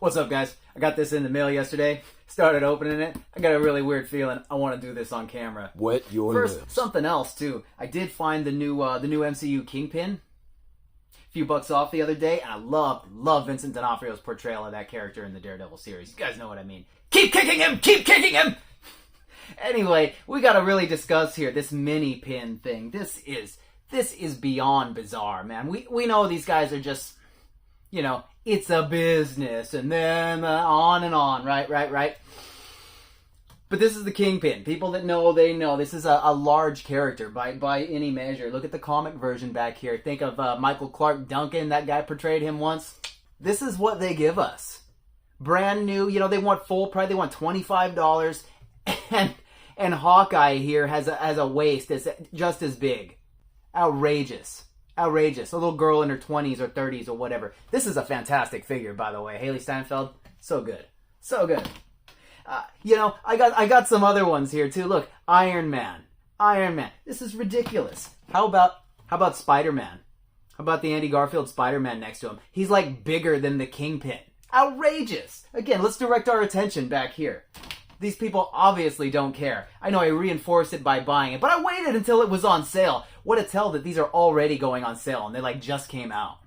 What's up, guys? I got this in the mail yesterday. Started opening it. I got a really weird feeling. I want to do this on camera. Wet your First, lips. something else too. I did find the new MCU Kingpin. A few bucks off the other day, and I love Vincent D'Onofrio's portrayal of that character in the Daredevil series. You guys know what I mean. Keep kicking him! Keep kicking him! Anyway, we gotta really discuss here this mini pin thing. This is beyond bizarre, man. We know these guys are just, you know, it's a business, and then on and on, right? But this is the Kingpin. People that know, they know. This is a large character by any measure. Look at the comic version back here. Think of Michael Clark Duncan. That guy portrayed him once. This is what they give us. Brand new, you know, they want full price. They want $25. And Hawkeye here has a waist that's just as big. Outrageous. A little girl in her 20s or 30s or whatever. This is a fantastic figure, by the way. Haley Steinfeld, so good. You know, I got some other ones here too. Look, Iron Man. This is ridiculous. How about Spider-Man? How about the Andy Garfield Spider-Man next to him? He's like bigger than the Kingpin. Outrageous. Again, let's direct our attention back here. These people obviously don't care. I know I reinforced it by buying it, but I waited until it was on sale. What a tell that these are already going on sale and they like just came out.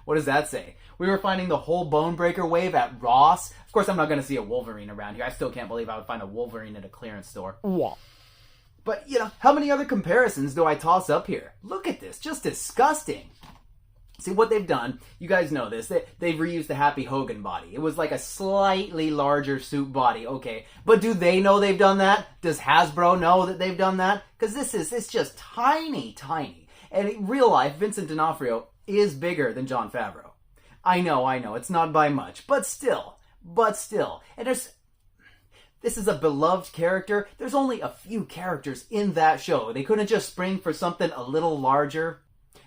What does that say? We were finding the whole Bone Breaker wave at Ross. Of course, I'm not going to see a Wolverine around here. I still can't believe I would find a Wolverine at a clearance store. Yeah. But, you know, how many other comparisons do I toss up here? Look at this. Just disgusting. See, what they've done, you guys know this, they've reused the Happy Hogan body. It was like a slightly larger suit body, okay. But do they know they've done that? Does Hasbro know that they've done that? Because it's just tiny. And in real life, Vincent D'Onofrio is bigger than Jon Favreau. I know, it's not by much, but still. And this is a beloved character. There's only a few characters in that show. They couldn't just spring for something a little larger.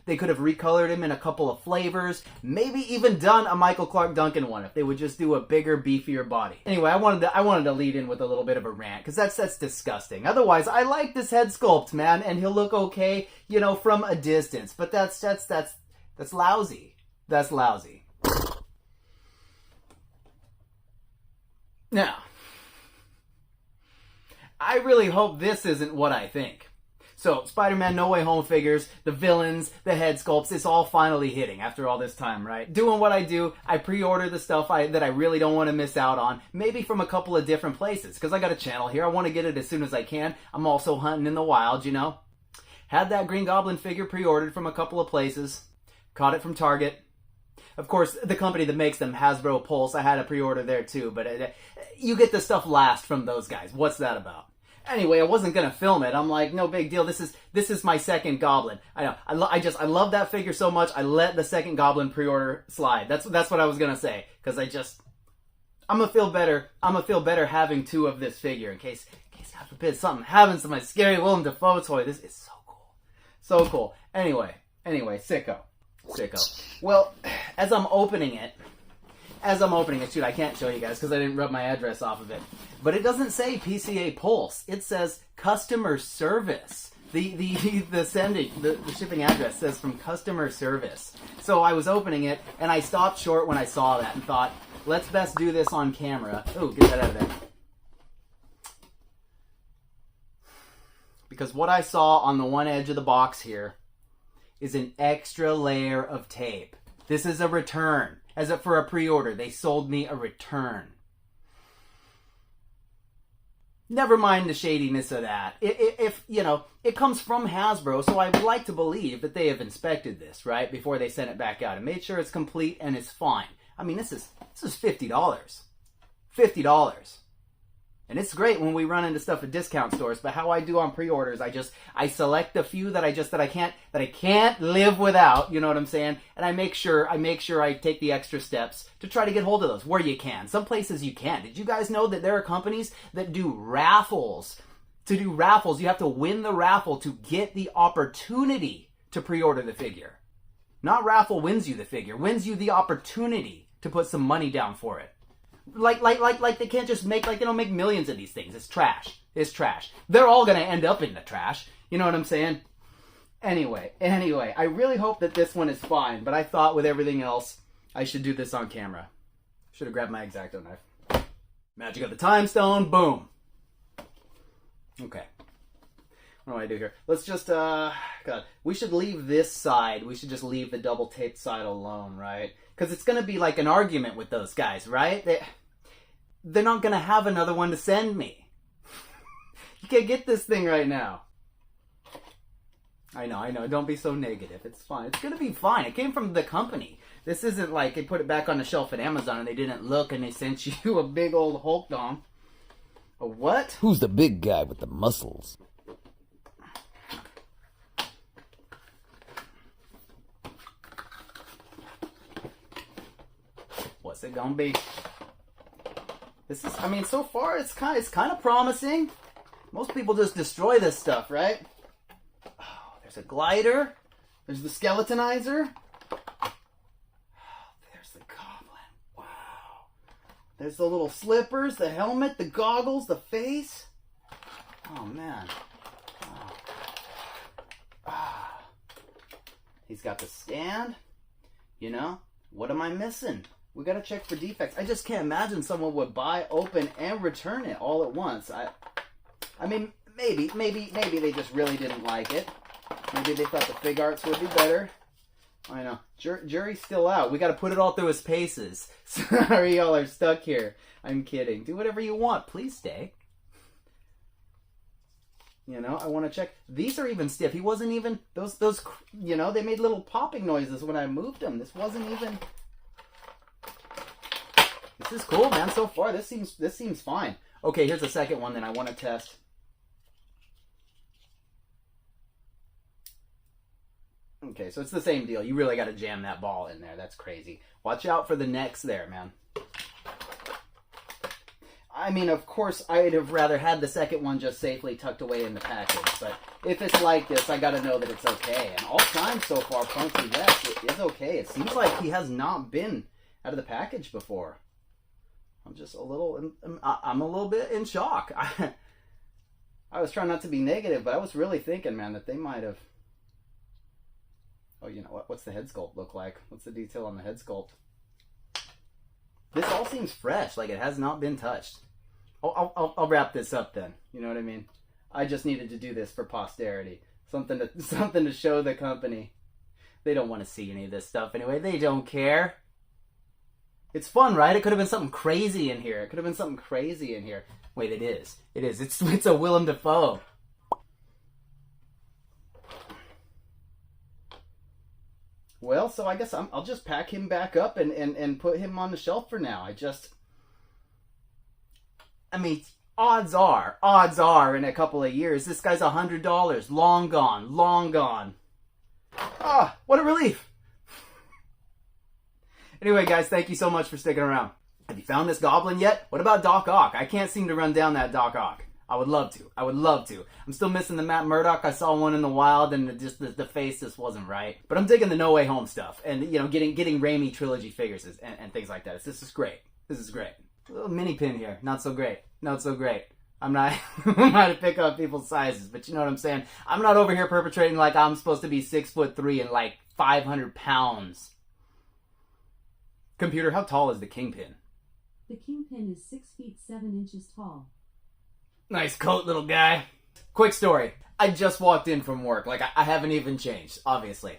They could have recolored him in a couple of flavors, maybe even done a Michael Clark Duncan one if they would just do a bigger, beefier body. Anyway, I wanted to lead in with a little bit of a rant because that's disgusting. Otherwise, I like this head sculpt, man, and he'll look okay, you know, from a distance. But that's lousy. That's lousy. Now, I really hope this isn't what I think. So, Spider-Man No Way Home figures, the villains, the head sculpts, it's all finally hitting after all this time, right? Doing what I do, I pre-order the stuff that I really don't want to miss out on, maybe from a couple of different places, because I got a channel here, I want to get it as soon as I can. I'm also hunting in the wild, you know? Had that Green Goblin figure pre-ordered from a couple of places, caught it from Target. Of course, the company that makes them, Hasbro Pulse, I had a pre-order there too, but you get the stuff last from those guys. What's that about? Anyway, I wasn't gonna film it. I'm like, no big deal. This is my second Goblin. I know. I love that figure so much. I let the second Goblin pre-order slide. That's what I was gonna say. Because I'm gonna feel better. I'm gonna feel better having two of this figure in case God forbid something happens to my scary Willem Dafoe toy. This is so cool. Anyway, sicko. Well, as I'm opening it, shoot, I can't show you guys because I didn't rub my address off of it. But it doesn't say PCA Pulse. It says customer service. The shipping address says from customer service. So I was opening it and I stopped short when I saw that and thought, let's best do this on camera. Oh, get that out of there. Because what I saw on the one edge of the box here is an extra layer of tape. This is a return. As if for a pre-order, they sold me a return. Never mind the shadiness of that. If you know, it comes from Hasbro, so I would like to believe that they have inspected this, right, before they sent it back out and made sure it's complete and it's fine. I mean, this is $50. $50. And it's great when we run into stuff at discount stores, but how I do on pre-orders, I select a few that I can't live without, you know what I'm saying? And I make sure I take the extra steps to try to get hold of those where you can. Some places you can't. Did you guys know that there are companies that do raffles? To do raffles, you have to win the raffle to get the opportunity to pre-order the figure. Not raffle wins you the figure, wins you the opportunity to put some money down for it. Like they can't just make millions of these things. It's trash. They're all gonna end up in the trash. You know what I'm saying? Anyway, I really hope that this one is fine, but I thought with everything else, I should do this on camera. Should have grabbed my X-Acto knife. Magic of the Time Stone, boom. Okay. What do I do here? Let's just, God, we should leave this side. We should just leave the double taped side alone, right? Because it's going to be like an argument with those guys, right? They're not going to have another one to send me. You can't get this thing right now. I know. Don't be so negative. It's fine. It's going to be fine. It came from the company. This isn't like they put it back on the shelf at Amazon and they didn't look and they sent you a big old Hulk dong. A what? Who's the big guy with the muscles? What's it gonna be? This is, I mean, so far it's kind of promising. Most people just destroy this stuff, right? Oh, there's a glider. There's the skeletonizer. Oh, there's the goblin. Wow. There's the little slippers, the helmet, the goggles, the face. Oh man. Oh. Ah. He's got the stand. You know, what am I missing? We gotta check for defects. I just can't imagine someone would buy, open, and return it all at once. I mean, maybe they just really didn't like it. Maybe they thought the fig arts would be better. I know. Jury's still out. We gotta put it all through his paces. Sorry, y'all are stuck here. I'm kidding. Do whatever you want. Please stay. You know, I want to check. These are even stiff. He wasn't even... Those, you know, they made little popping noises when I moved them. This wasn't even... This is cool, man. So far, this seems fine. Okay, here's the second one that I want to test. Okay, so it's the same deal. You really got to jam that ball in there. That's crazy. Watch out for the necks there, man. I mean, of course, I'd have rather had the second one just safely tucked away in the package. But if it's like this, I got to know that it's okay. And all signs so far point to yes, it is okay. It seems like he has not been out of the package before. I'm just a little, I'm a little bit in shock. I was trying not to be negative, but I was really thinking, man, that they might have. Oh, you know what? What's the head sculpt look like? What's the detail on the head sculpt? This all seems fresh, like it has not been touched. I'll wrap this up then. You know what I mean? I just needed to do this for posterity. Something to show the company. They don't want to see any of this stuff anyway. They don't care. It's fun, right? It could have been something crazy in here. Wait, it is. It's a Willem Dafoe. Well, so I guess I'll just pack him back up and put him on the shelf for now. I mean, odds are in a couple of years, this guy's $100. Long gone. Ah, what a relief. Anyway, guys, thank you so much for sticking around. Have you found this goblin yet? What about Doc Ock? I can't seem to run down that Doc Ock. I would love to. I'm still missing the Matt Murdock. I saw one in the wild, and the face just wasn't right. But I'm digging the No Way Home stuff, and you know, getting Raimi trilogy figures and things like that. This is great. A little mini pin here, not so great. I'm not to pick up people's sizes, but you know what I'm saying. I'm not over here perpetrating like I'm supposed to be 6'3" and like 500 pounds. Computer, how tall is the Kingpin? The Kingpin is 6 feet 7 inches tall. Nice coat, little guy. Quick story. I just walked in from work. Like, I haven't even changed, obviously.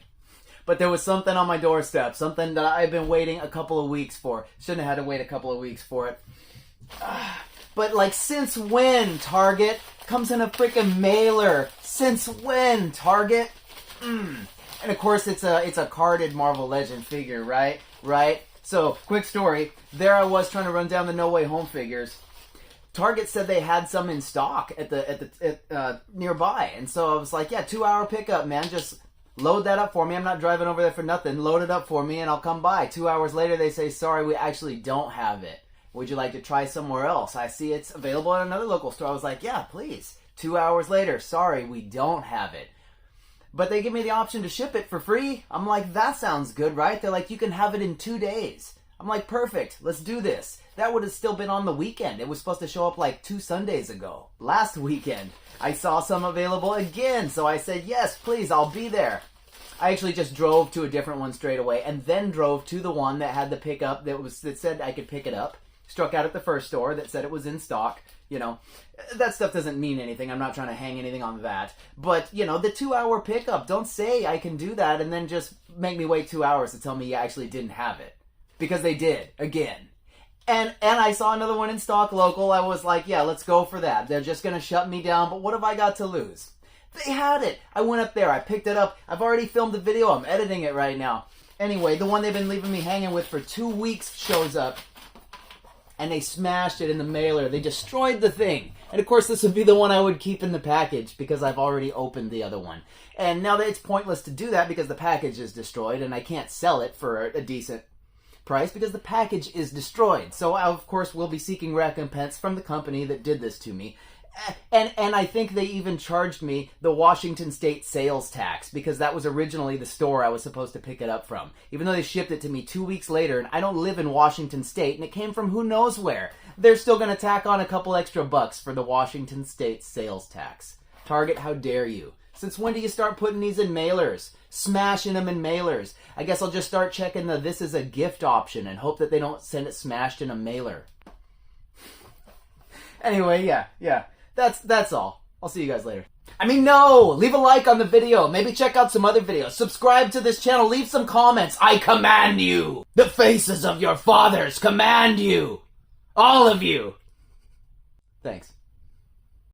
But there was something on my doorstep. Something that I've been waiting a couple of weeks for. Shouldn't have had to wait a couple of weeks for it. But, like, since when, Target? Comes in a freaking mailer. Since when, Target? And, of course, it's a carded Marvel Legend figure, right? So, quick story. There I was trying to run down the No Way Home figures. Target said they had some in stock at nearby, and so I was like, yeah, 2-hour pickup, man. Just load that up for me. I'm not driving over there for nothing. Load it up for me, and I'll come by. 2 hours later, they say, sorry, we actually don't have it. Would you like to try somewhere else? I see it's available at another local store. I was like, yeah, please. 2 hours later, sorry, we don't have it. But they give me the option to ship it for free. I'm like, that sounds good, right? They're like, you can have it in 2 days. I'm like, perfect. Let's do this. That would have still been on the weekend. It was supposed to show up like 2 Sundays ago. Last weekend, I saw some available again. So I said, yes, please, I'll be there. I actually just drove to a different one straight away, and then drove to the one that had the pickup that said I could pick it up. Struck out at the first store that said it was in stock. You know, that stuff doesn't mean anything. I'm not trying to hang anything on that. But, you know, the 2-hour pickup, don't say I can do that and then just make me wait 2 hours to tell me you actually didn't have it. Because they did, again. And I saw another one in stock local. I was like, yeah, let's go for that. They're just going to shut me down, but what have I got to lose? They had it. I went up there. I picked it up. I've already filmed the video. I'm editing it right now. Anyway, the one they've been leaving me hanging with for 2 weeks shows up. And they smashed it in the mailer. They destroyed the thing. And of course, this would be the one I would keep in the package because I've already opened the other one. And now that it's pointless to do that because the package is destroyed and I can't sell it for a decent price because the package is destroyed. So I, of course, will be seeking recompense from the company that did this to me. And I think they even charged me the Washington State sales tax because that was originally the store I was supposed to pick it up from. Even though they shipped it to me 2 weeks later and I don't live in Washington State and it came from who knows where, they're still going to tack on a couple extra bucks for the Washington State sales tax. Target, how dare you? Since when do you start putting these in mailers? Smashing them in mailers. I guess I'll just start checking the this is a gift option and hope that they don't send it smashed in a mailer. Anyway, yeah. That's all. I'll see you guys later. I mean, no! Leave a like on the video. Maybe check out some other videos. Subscribe to this channel. Leave some comments. I command you! The faces of your fathers command you! All of you! Thanks.